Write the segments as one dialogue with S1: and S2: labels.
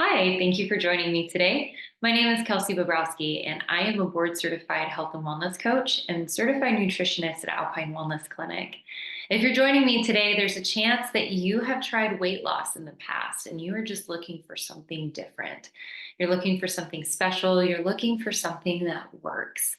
S1: Hi, thank you for joining me today. My name is Kelsey Bobrowski, and I am a board certified health and wellness coach and certified nutritionist at Alpine Wellness Clinic. If you're joining me today, there's a chance that you have tried weight loss in the past and you are just looking for something different. You're looking for something special, you're looking for something that works.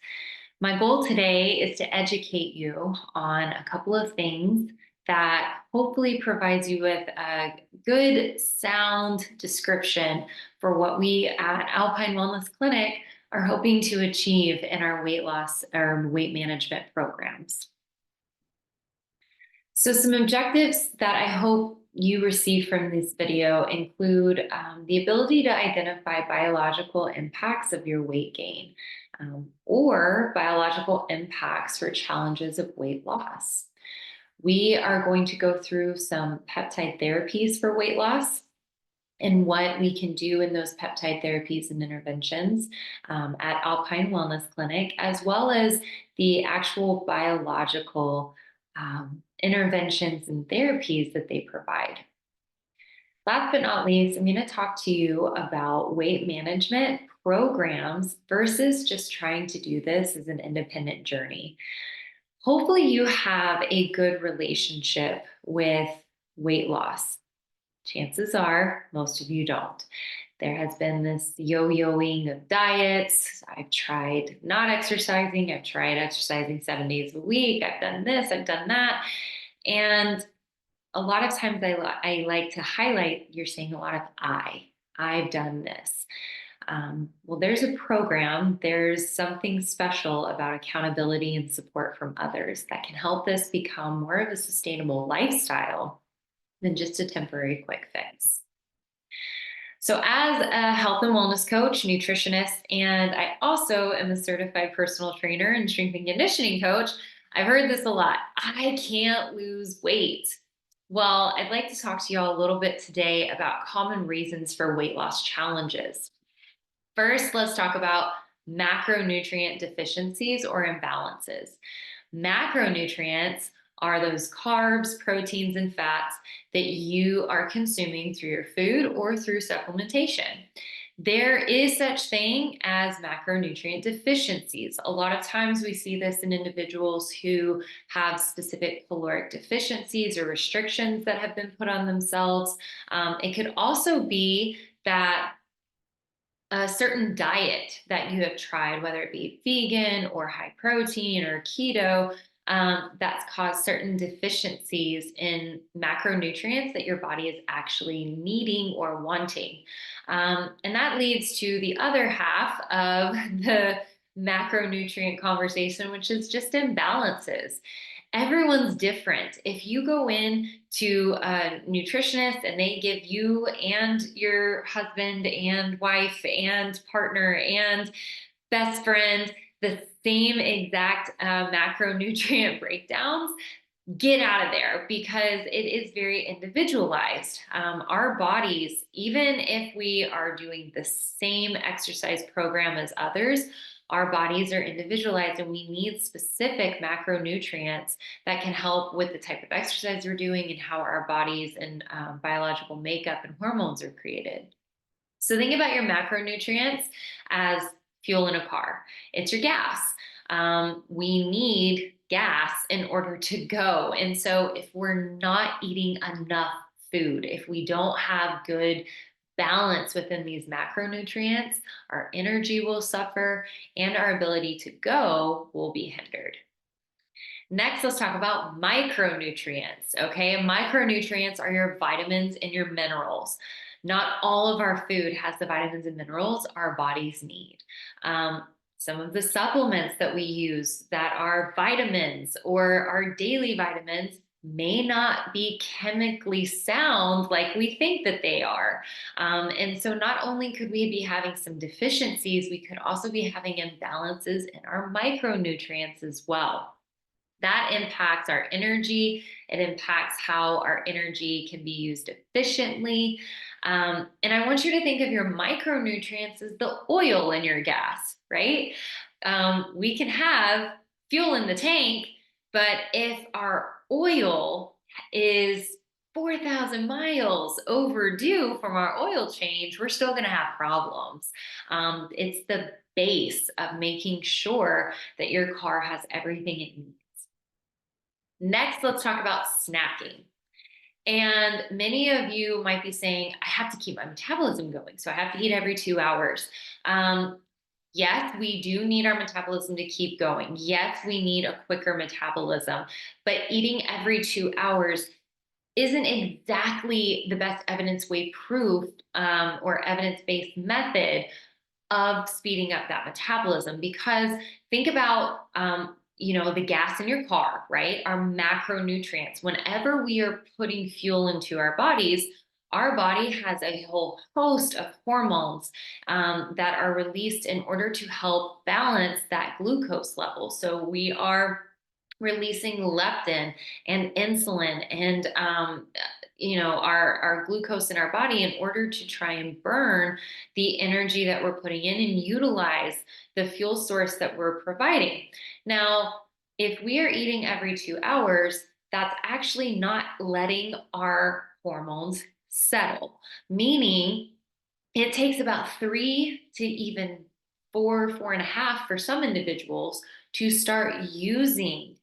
S1: My goal today is to educate you on a couple of things that hopefully provides you with a good, sound description for what we at Alpine Wellness Clinic are hoping to achieve in our weight loss or weight management programs. So some objectives that I hope you receive from this video include the ability to identify biological impacts of your weight gain or biological impacts for challenges of weight loss. We are going to go through some peptide therapies for weight loss and what we can do in those peptide therapies and interventions at Alpine Wellness Clinic, as well as the actual biological interventions and therapies that they provide. Last but not least, I'm going to talk to you about weight management programs versus just trying to do this as an independent journey. Hopefully, you have a good relationship with weight loss. Chances are most of you don't. There has been this yo-yoing of diets. I've tried not exercising. I've tried exercising 7 days a week. I've done this, I've done that. And a lot of times I like to highlight, you're saying a lot of I've done this. Well, there's a program, there's something special about accountability and support from others that can help this become more of a sustainable lifestyle than just a temporary quick fix. So, as a health and wellness coach, nutritionist, and I also am a certified personal trainer and strength and conditioning coach, I've heard this a lot. I can't lose weight. Well, I'd like to talk to you all a little bit today about common reasons for weight loss challenges. First, let's talk about macronutrient deficiencies or imbalances. Macronutrients are those carbs, proteins, and fats that you are consuming through your food or through supplementation. There is such thing as macronutrient deficiencies. A lot of times we see this in individuals who have specific caloric deficiencies or restrictions that have been put on themselves. It could also be that a certain diet that you have tried, whether it be vegan or high protein or keto, that's caused certain deficiencies in macronutrients that your body is actually needing or wanting. And that leads to the other half of the macronutrient conversation, which is just imbalances. Everyone's different. If you go in to a nutritionist and they give you and your husband and wife and partner and best friend the same exact macronutrient breakdowns, get out of there because it is very individualized. Our bodies, even if we are doing the same exercise program as others, our bodies are individualized and we need specific macronutrients that can help with the type of exercise we're doing and how our bodies and biological makeup and hormones are created. So think about your macronutrients as fuel in a car. It's your gas. We need gas in order to go. And so if we're not eating enough food, if we don't have good balance within these macronutrients, our energy will suffer and our ability to go will be hindered. Next, let's talk about micronutrients. Okay, micronutrients are your vitamins and your minerals. Not all of our food has the vitamins and minerals our bodies need. Some of the supplements that we use that are vitamins or our daily vitamins may not be chemically sound like we think that they are. And so not only could we be having some deficiencies, we could also be having imbalances in our micronutrients as well. That impacts our energy. It impacts how our energy can be used efficiently. And I want you to think of your micronutrients as the oil in your gas, right? We can have fuel in the tank, but if our oil is 4,000 miles overdue from our oil change, we're still going to have problems. It's the base of making sure that your car has everything it needs. Next, let's talk about snacking. And many of you might be saying, I have to keep my metabolism going, so I have to eat every 2 hours. Yes, we do need our metabolism to keep going. Yes, we need a quicker metabolism, but eating every 2 hours isn't exactly the best evidence-way proof or evidence-based method of speeding up that metabolism, because think about the gas in your car, right? Our macronutrients. Whenever we are putting fuel into our body has a whole host of hormones that are released in order to help balance that glucose level. So we are releasing leptin and insulin and our glucose in our body in order to try and burn the energy that we're putting in and utilize the fuel source that we're providing. Now, if we are eating every 2 hours, that's actually not letting our hormones settle, meaning it takes about 3 to even 4, 4.5 for some individuals to start using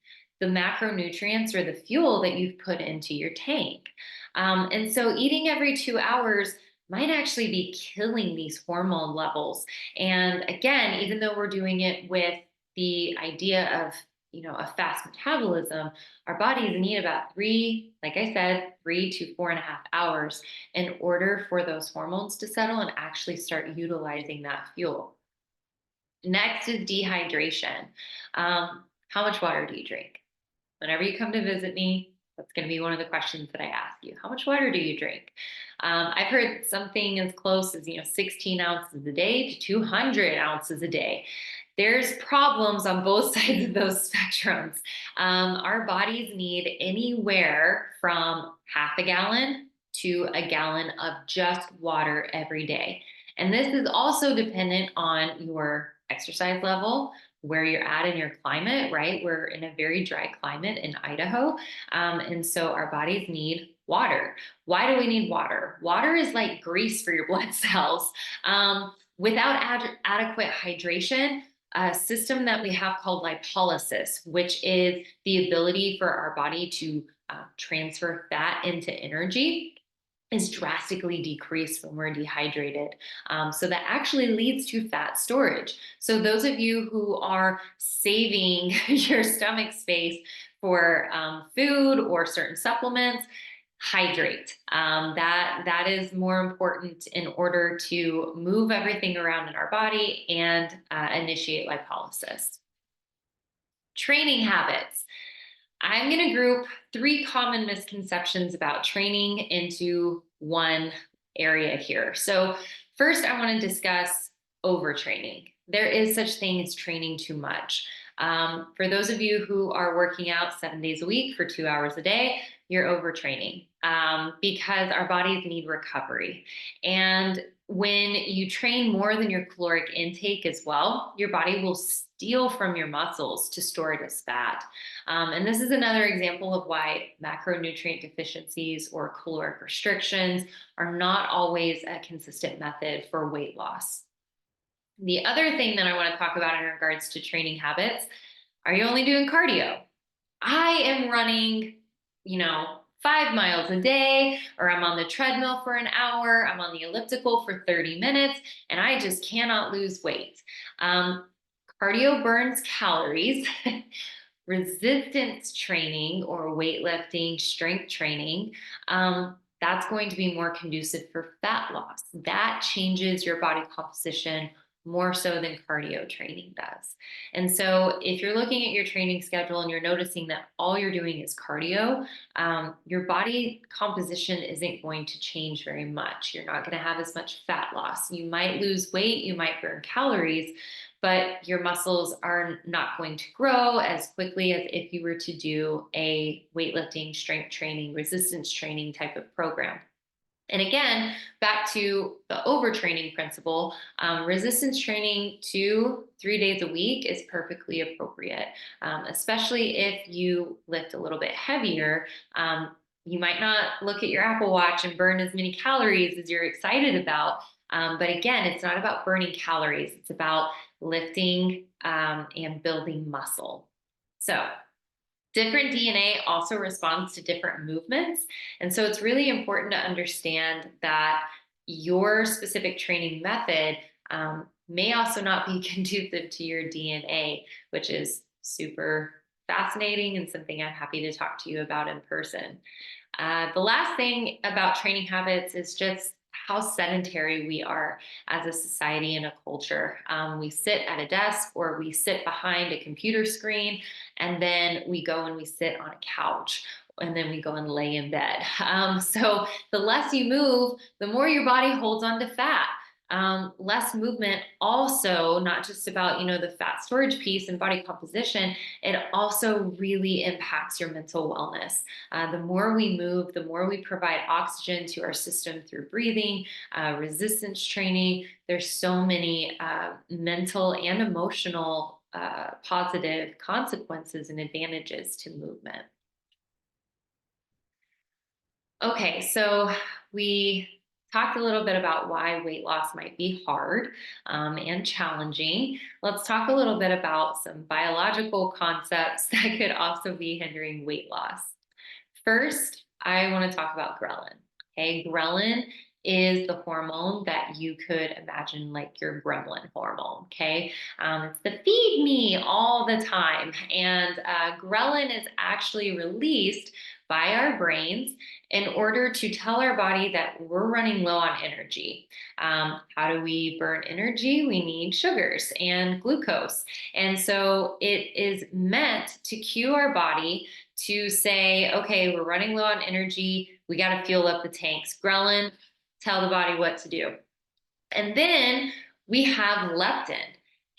S1: the macronutrients or the fuel that you've put into your tank. And so eating every 2 hours might actually be killing these hormone levels. And again, even though we're doing it with the idea of a fast metabolism, our bodies need about like I said, 3 to 4.5 hours in order for those hormones to settle and actually start utilizing that fuel. Next is dehydration. How much water do you drink? Whenever you come to visit me, that's going to be one of the questions that I ask you. How much water do you drink? I've heard something as close as 16 ounces a day to 200 ounces a day. There's problems on both sides of those spectrums. Our bodies need anywhere from half a gallon to a gallon of just water every day. And this is also dependent on your exercise level, where you're at in your climate, right? We're in a very dry climate in Idaho. And so our bodies need water. Why do we need water? Water is like grease for your blood cells. Without adequate hydration, a system that we have called lipolysis, which is the ability for our body to transfer fat into energy, is drastically decreased when we're dehydrated. So that actually leads to fat storage. So those of you who are saving your stomach space for food or certain supplements, hydrate. That is more important in order to move everything around in our body and initiate lipolysis. Training habits. I'm going to group 3 common misconceptions about training into one area here. So first, I want to discuss overtraining. There is such thing as training too much. For those of you who are working out 7 days a week for 2 hours a day, you're overtraining because our bodies need recovery. And when you train more than your caloric intake as well, your body will steal from your muscles to store it as fat. And this is another example of why macronutrient deficiencies or caloric restrictions are not always a consistent method for weight loss. The other thing that I want to talk about in regards to training habits, are you only doing cardio? I am running, 5 miles a day, or I'm on the treadmill for an hour, I'm on the elliptical for 30 minutes, and I just cannot lose weight. Cardio burns calories. Resistance training or weightlifting, strength training, that's going to be more conducive for fat loss. That changes your body composition more so than cardio training does. And so if you're looking at your training schedule and you're noticing that all you're doing is cardio, your body composition isn't going to change very much. You're not going to have as much fat loss. You might lose weight, you might burn calories, but your muscles are not going to grow as quickly as if you were to do a weightlifting, strength training, resistance training type of program. And again, back to the overtraining principle, resistance training 2-3 days a week is perfectly appropriate, especially if you lift a little bit heavier. You might not look at your Apple Watch and burn as many calories as you're excited about. But again, it's not about burning calories. It's about lifting and building muscle. So different DNA also responds to different movements. And so it's really important to understand that your specific training method may also not be conducive to your DNA, which is super fascinating and something I'm happy to talk to you about in person. The last thing about training habits is just how sedentary we are as a society and a culture. We sit at a desk or we sit behind a computer screen, and then we go and we sit on a couch. And then we go and lay in bed. So the less you move, the more your body holds on to fat. Less movement also, not just about, the fat storage piece and body composition, it also really impacts your mental wellness. The more we move, the more we provide oxygen to our system through breathing, resistance training. There's so many mental and emotional positive consequences and advantages to movement. Okay, so we talked a little bit about why weight loss might be hard and challenging. Let's talk a little bit about some biological concepts that could also be hindering weight loss. First, I want to talk about ghrelin. Okay, ghrelin is the hormone that you could imagine like your gremlin hormone. Okay, it's the feed me all the time, and ghrelin is actually released by our brains in order to tell our body that we're running low on energy. How do we burn energy? We need sugars and glucose. And so it is meant to cue our body to say, okay, we're running low on energy. We got to fuel up the tanks. Ghrelin, tell the body what to do. And then we have leptin.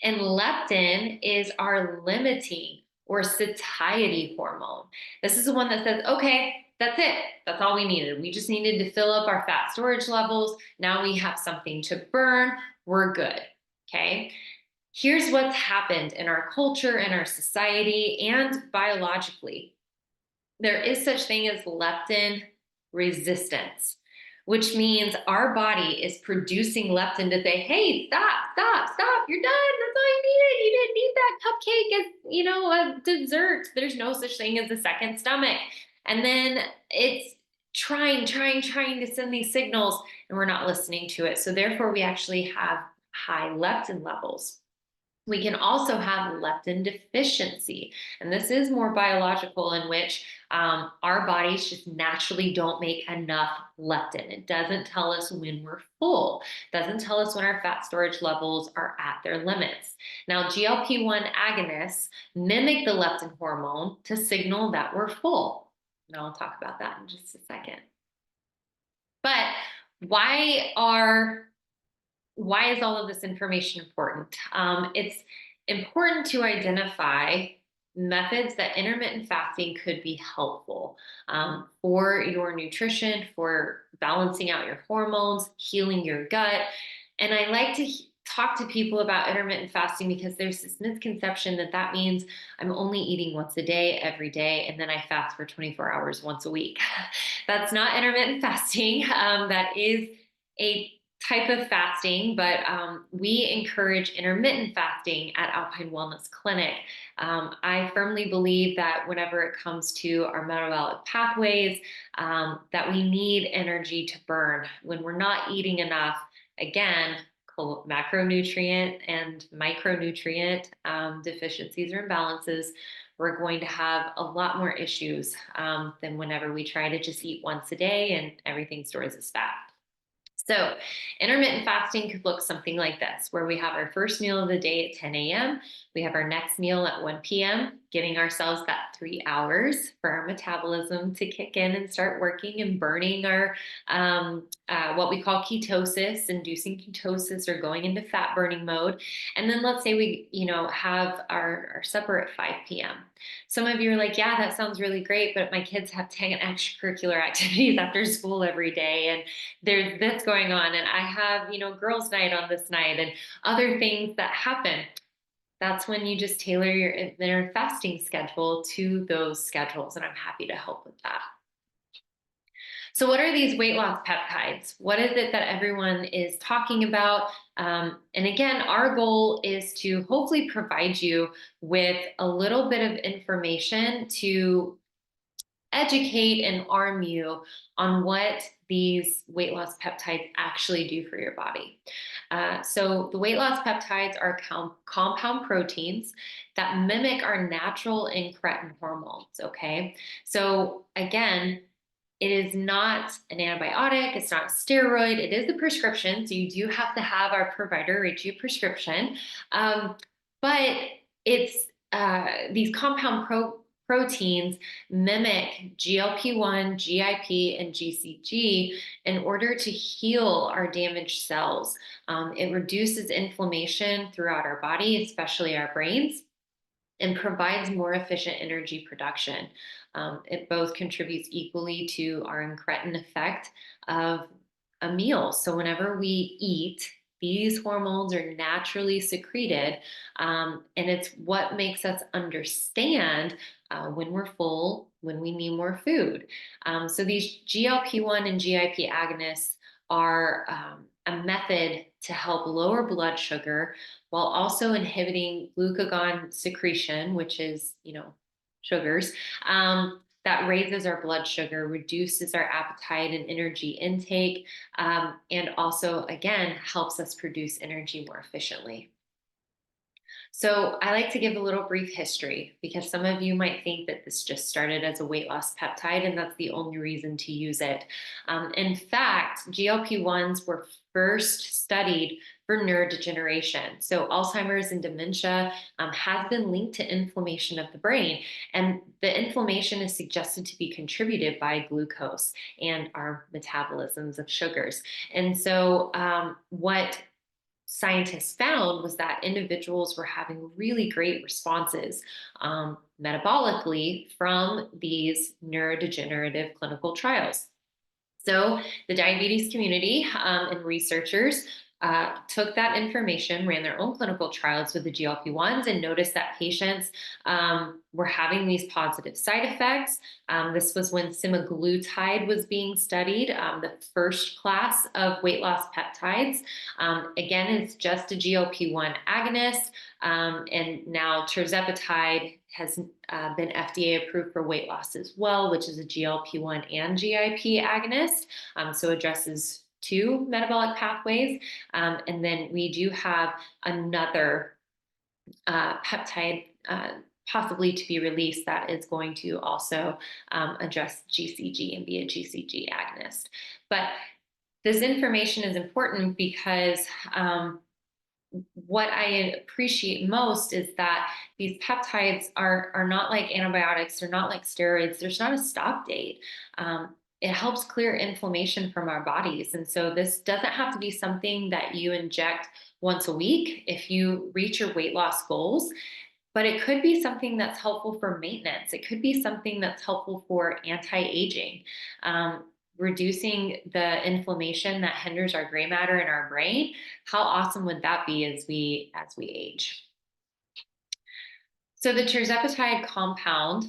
S1: And leptin is our limiting or satiety hormone. This is the one that says, okay, that's it. That's all we needed. We just needed to fill up our fat storage levels. Now we have something to burn. We're good. Okay. Here's what's happened in our culture, in our society, and biologically. There is such thing as leptin resistance, which means our body is producing leptin to say, hey, stop, you're done. That's all you needed. You didn't need that cupcake as, a dessert. There's no such thing as a second stomach. And then it's trying to send these signals, and we're not listening to it. So therefore, we actually have high leptin levels. We can also have leptin deficiency, and this is more biological, in which our bodies just naturally don't make enough leptin. It doesn't tell us when we're full, it doesn't tell us when our fat storage levels are at their limits. Now, GLP-1 agonists mimic the leptin hormone to signal that we're full. And I'll talk about that in just a second. But why is all of this information important? It's important to identify methods that intermittent fasting could be helpful for your nutrition, for balancing out your hormones, healing your gut. And I like to talk to people about intermittent fasting because there's this misconception that that means I'm only eating once a day, every day, and then I fast for 24 hours once a week. That's not intermittent fasting. That is a type of fasting, but we encourage intermittent fasting at Alpine Wellness Clinic. I firmly believe that whenever it comes to our metabolic pathways, that we need energy to burn. When we're not eating enough, again, macronutrient and micronutrient deficiencies or imbalances, we're going to have a lot more issues than whenever we try to just eat once a day and everything stores as fat. So intermittent fasting could look something like this, where we have our first meal of the day at 10 a.m. We have our next meal at 1 p.m., giving ourselves that 3 hours for our metabolism to kick in and start working and burning our what we call ketosis, inducing ketosis or going into fat burning mode. And then let's say we, have our supper at 5 p.m. Some of you are like, yeah, that sounds really great, but my kids have 10 extracurricular activities after school every day, and there's this going on, and I have, girls' night on this night, and other things that happen. That's when you just tailor your fasting schedule to those schedules, and I'm happy to help with that. So, what are these weight loss peptides? What is it that everyone is talking about? And again, our goal is to hopefully provide you with a little bit of information to educate and arm you on what these weight loss peptides actually do for your body. So, the weight loss peptides are compound proteins that mimic our natural incretin hormones. Okay. So, again, it is not an antibiotic, it's not a steroid, it is a prescription. So you do have to have our provider write you a prescription. But it's these proteins mimic GLP-1, GIP, and GCG in order to heal our damaged cells. It reduces inflammation throughout our body, especially our brains, and provides more efficient energy production. It both contributes equally to our incretin effect of a meal. So whenever we eat, these hormones are naturally secreted, and it's what makes us understand when we're full, when we need more food. So these GLP-1 and GIP agonists are a method to help lower blood sugar while also inhibiting glucagon secretion, which is, sugars, that raises our blood sugar, reduces our appetite and energy intake, and also, again, helps us produce energy more efficiently. So I like to give a little brief history because some of you might think that this just started as a weight loss peptide and that's the only reason to use it. In fact, GLP-1s were first studied for neurodegeneration. So Alzheimer's and dementia has been linked to inflammation of the brain. And the inflammation is suggested to be contributed by glucose and our metabolisms of sugars. And so what scientists found was that individuals were having really great responses metabolically from these neurodegenerative clinical trials. So the diabetes community and researchers took that information, ran their own clinical trials with the GLP-1s, and noticed that patients were having these positive side effects. This was when semaglutide was being studied, the first class of weight loss peptides. Again, it's just a GLP-1 agonist, and now tirzepatide has been FDA approved for weight loss as well, which is a GLP-1 and GIP agonist. So addresses two metabolic pathways. And then we do have another peptide possibly to be released that is going to also address GCG and be a GCG agonist. But this information is important because what I appreciate most is that these peptides are not like antibiotics, they're not like steroids, there's not a stop date. It helps clear inflammation from our bodies. And so this doesn't have to be something that you inject once a week if you reach your weight loss goals, but it could be something that's helpful for maintenance. It could be something that's helpful for anti-aging. Reducing the inflammation that hinders our gray matter in our brain. How awesome would that be as we age? So the tirzepatide compound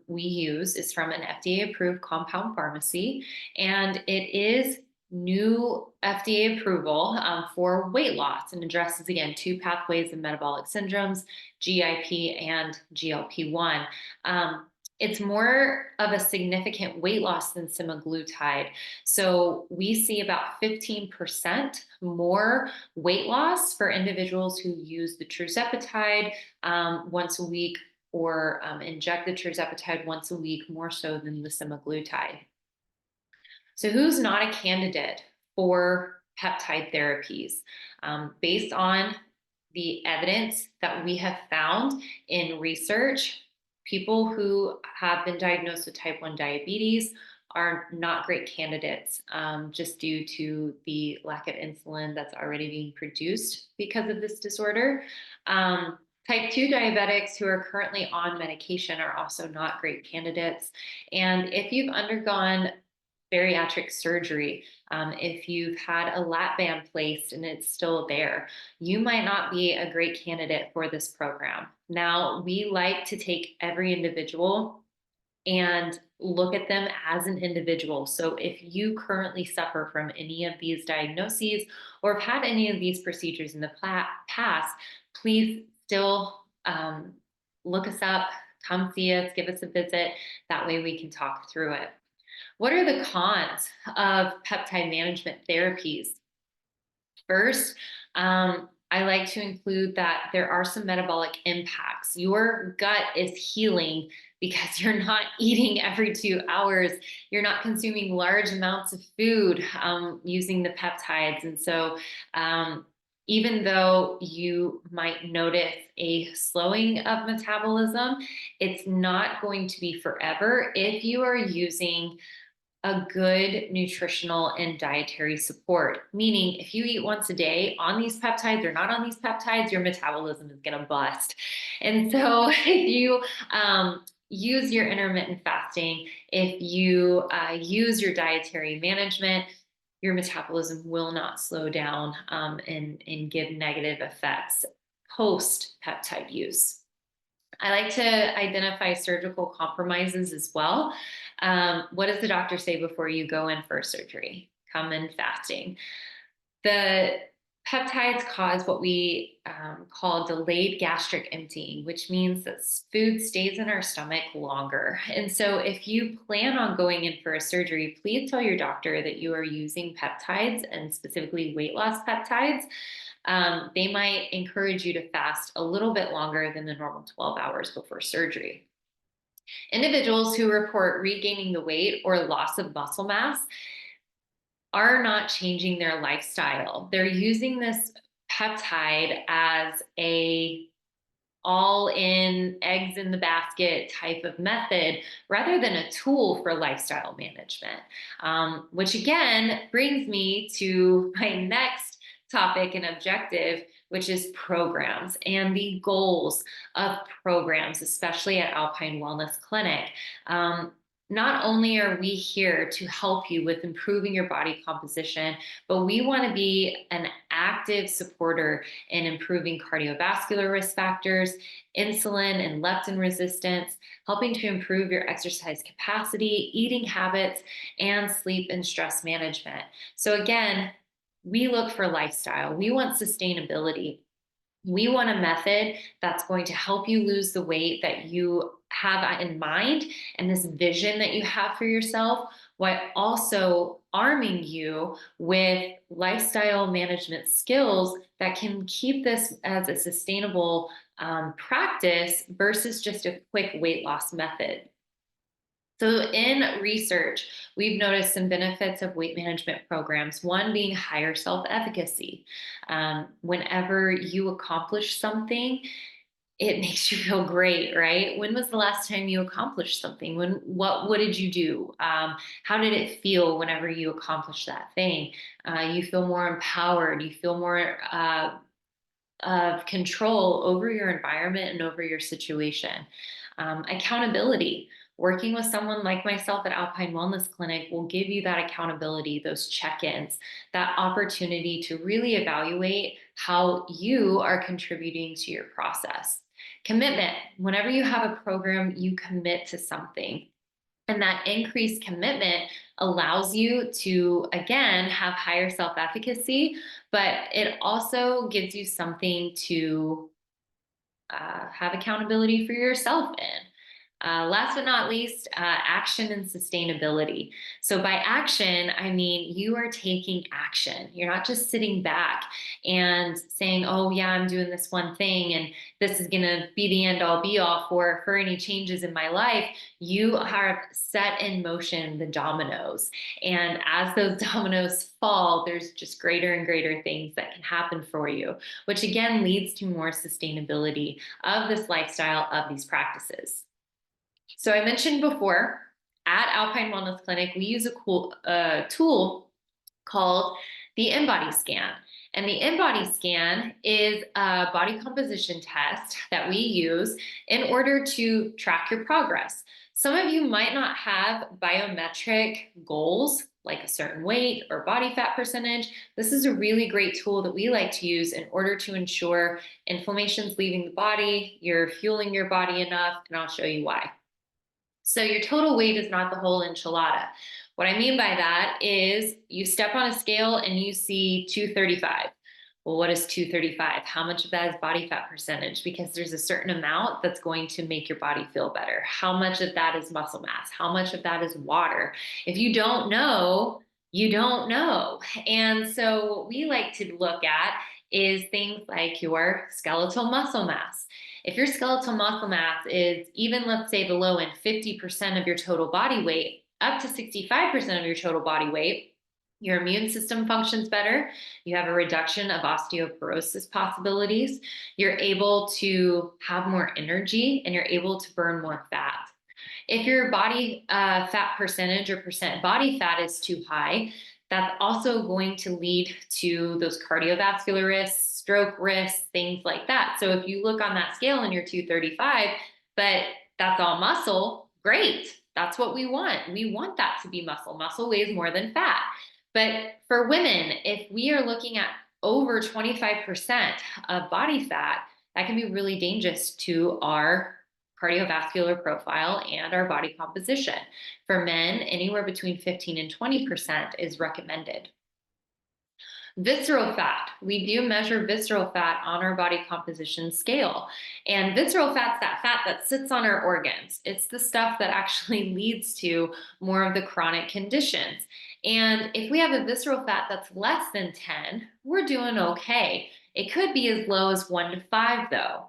S1: we use is from an FDA-approved compound pharmacy, and it is new FDA approval for weight loss and addresses, again, two pathways of metabolic syndromes, GIP and GLP-1. It's more of a significant weight loss than semaglutide. So we see about 15% more weight loss for individuals who use the tirzepatide once a week or inject the tirzepatide once a week, more so than the semaglutide. So who's not a candidate for peptide therapies? Based on the evidence that we have found in research, people who have been diagnosed with type 1 diabetes are not great candidates just due to the lack of insulin that's already being produced because of this disorder. Type 2 diabetics who are currently on medication are also not great candidates. And if you've undergone bariatric surgery, if you've had a lap band placed and it's still there, you might not be a great candidate for this program. Now, we like to take every individual and look at them as an individual. So if you currently suffer from any of these diagnoses or have had any of these procedures in the past, please still look us up, come see us, give us a visit. That way we can talk through it. What are the cons of peptide management therapies? First, I like to include that there are some metabolic impacts. Your gut is healing because you're not eating every 2 hours. You're not consuming large amounts of food using the peptides. And so, even though you might notice a slowing of metabolism, it's not going to be forever if you are using a good nutritional and dietary support. Meaning, if you eat once a day on these peptides or not on these peptides, your metabolism is going to bust. And so, if you use your intermittent fasting, if you use your dietary management, your metabolism will not slow down and give negative effects post peptide use. I like to identify surgical compromises as well. What does the doctor say before you go in for surgery? Come in fasting. The peptides cause what we call delayed gastric emptying, which means that food stays in our stomach longer. And so, if you plan on going in for a surgery, please tell your doctor that you are using peptides and specifically weight loss peptides. They might encourage you to fast a little bit longer than the normal 12 hours before surgery. Individuals who report regaining the weight or loss of muscle mass are not changing their lifestyle. They're using this peptide as a all in eggs in the basket type of method rather than a tool for lifestyle management. Which again brings me to my next topic and objective, which is programs and the goals of programs, especially at Alpine Wellness Clinic. Not only are we here to help you with improving your body composition, but we want to be an active supporter in improving cardiovascular risk factors, insulin and leptin resistance, helping to improve your exercise capacity, eating habits, and sleep and stress management. So again, we look for lifestyle. We want sustainability. We want a method that's going to help you lose the weight that you have in mind and this vision that you have for yourself, while also arming you with lifestyle management skills that can keep this as a sustainable practice versus just a quick weight loss method. So in research, we've noticed some benefits of weight management programs, one being higher self-efficacy. Whenever you accomplish something, it makes you feel great, right? When was the last time you accomplished something? What did you do? How did it feel whenever you accomplished that thing? You feel more empowered. You feel more of control over your environment and over your situation. Accountability. Working with someone like myself at Alpine Wellness Clinic will give you that accountability, those check-ins, that opportunity to really evaluate how you are contributing to your process. Commitment. Whenever you have a program, you commit to something. And that increased commitment allows you to, again, have higher self-efficacy, but it also gives you something to have accountability for yourself in. Last but not least, action and sustainability. So by action, I mean you are taking action. You're not just sitting back and saying, oh yeah, I'm doing this one thing and this is going to be the end all be all for any changes in my life. You have set in motion the dominoes. And as those dominoes fall, there's just greater and greater things that can happen for you, which again leads to more sustainability of this lifestyle, of these practices. So I mentioned before, at Alpine Wellness Clinic, we use a cool tool called the InBody scan. And the InBody scan is a body composition test that we use in order to track your progress. Some of you might not have biometric goals like a certain weight or body fat percentage. This is a really great tool that we like to use in order to ensure inflammation's leaving the body, you're fueling your body enough, and I'll show you why. So your total weight is not the whole enchilada. What I mean by that is you step on a scale and you see 235. Well, what is 235? How much of that is body fat percentage? Because there's a certain amount that's going to make your body feel better. How much of that is muscle mass? How much of that is water? If you don't know, you don't know. And so what we like to look at is things like your skeletal muscle mass. If your skeletal muscle mass is even, let's say, the low end 50% of your total body weight, up to 65% of your total body weight, your immune system functions better. You have a reduction of osteoporosis possibilities. You're able to have more energy and you're able to burn more fat. If your body fat percentage or percent body fat is too high, that's also going to lead to those cardiovascular risks, stroke risks, things like that. So if you look on that scale and you're 235, but that's all muscle, great. That's what we want. We want that to be muscle. Muscle weighs more than fat. But for women, if we are looking at over 25% of body fat, that can be really dangerous to our cardiovascular profile and our body composition. For men, anywhere between 15 and 20% is recommended. Visceral fat. We do measure visceral fat on our body composition scale. And visceral fat's that fat that sits on our organs. It's the stuff that actually leads to more of the chronic conditions. And if we have a visceral fat that's less than 10, we're doing okay. It could be as low as 1 to 5, though.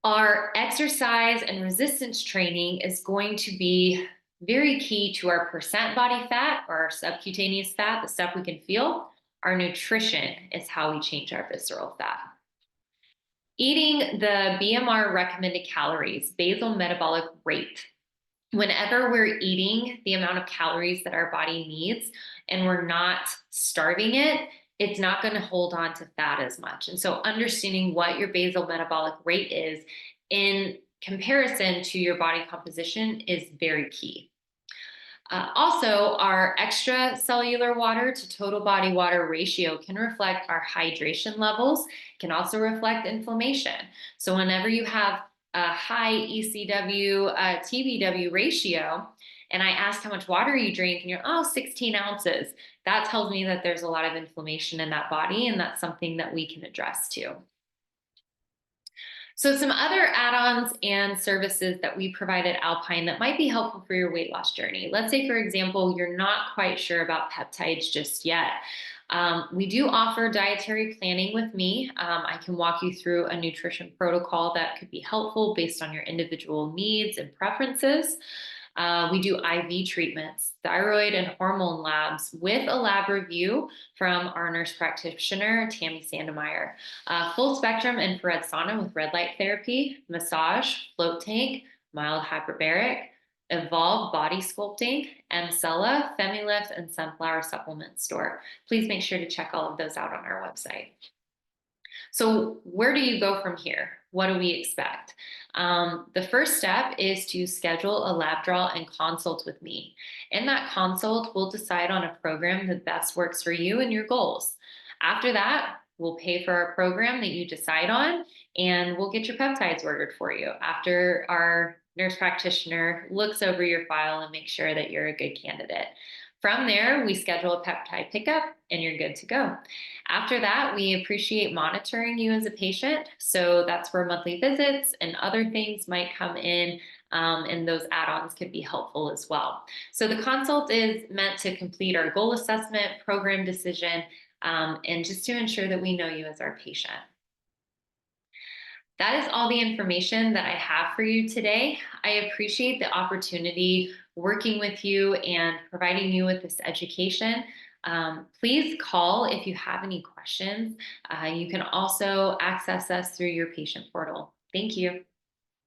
S1: Our exercise and resistance training is going to be very key to our percent body fat or our subcutaneous fat, the stuff we can feel. Our nutrition is how we change our visceral fat. Eating the BMR recommended calories, basal metabolic rate. Whenever we're eating the amount of calories that our body needs and we're not starving it, it's not going to hold on to fat as much. And so understanding what your basal metabolic rate is in comparison to your body composition is very key. Also, our extracellular water to total body water ratio can reflect our hydration levels, can also reflect inflammation. So whenever you have a high ECW, TBW ratio, and I ask how much water you drink, and you're, 16 ounces, that tells me that there's a lot of inflammation in that body, and that's something that we can address too. So some other add-ons and services that we provide at Alpine that might be helpful for your weight loss journey. Let's say, for example, you're not quite sure about peptides just yet. We do offer dietary planning with me. I can walk you through a nutrition protocol that could be helpful based on your individual needs and preferences. We do IV treatments, thyroid and hormone labs with a lab review from our nurse practitioner, Tammy Sandemeyer. Full spectrum infrared sauna with red light therapy, massage, float tank, mild hyperbaric, Evolve body sculpting, Emcella, Femilift, and Sunflower Supplement Store. Please make sure to check all of those out on our website. So where do you go from here? What do we expect? The first step is to schedule a lab draw and consult with me. In that consult, we'll decide on a program that best works for you and your goals. After that, we'll pay for our program that you decide on, and we'll get your peptides ordered for you after our nurse practitioner looks over your file and makes sure that you're a good candidate. From there, we schedule a peptide pickup and you're good to go. After that, we appreciate monitoring you as a patient. So that's where monthly visits and other things might come in, and those add-ons could be helpful as well. So the consult is meant to complete our goal assessment, program decision, and just to ensure that we know you as our patient. That is all the information that I have for you today. I appreciate the opportunity working with you and providing you with this education. Please call if you have any questions. You can also access us through your patient portal. Thank you.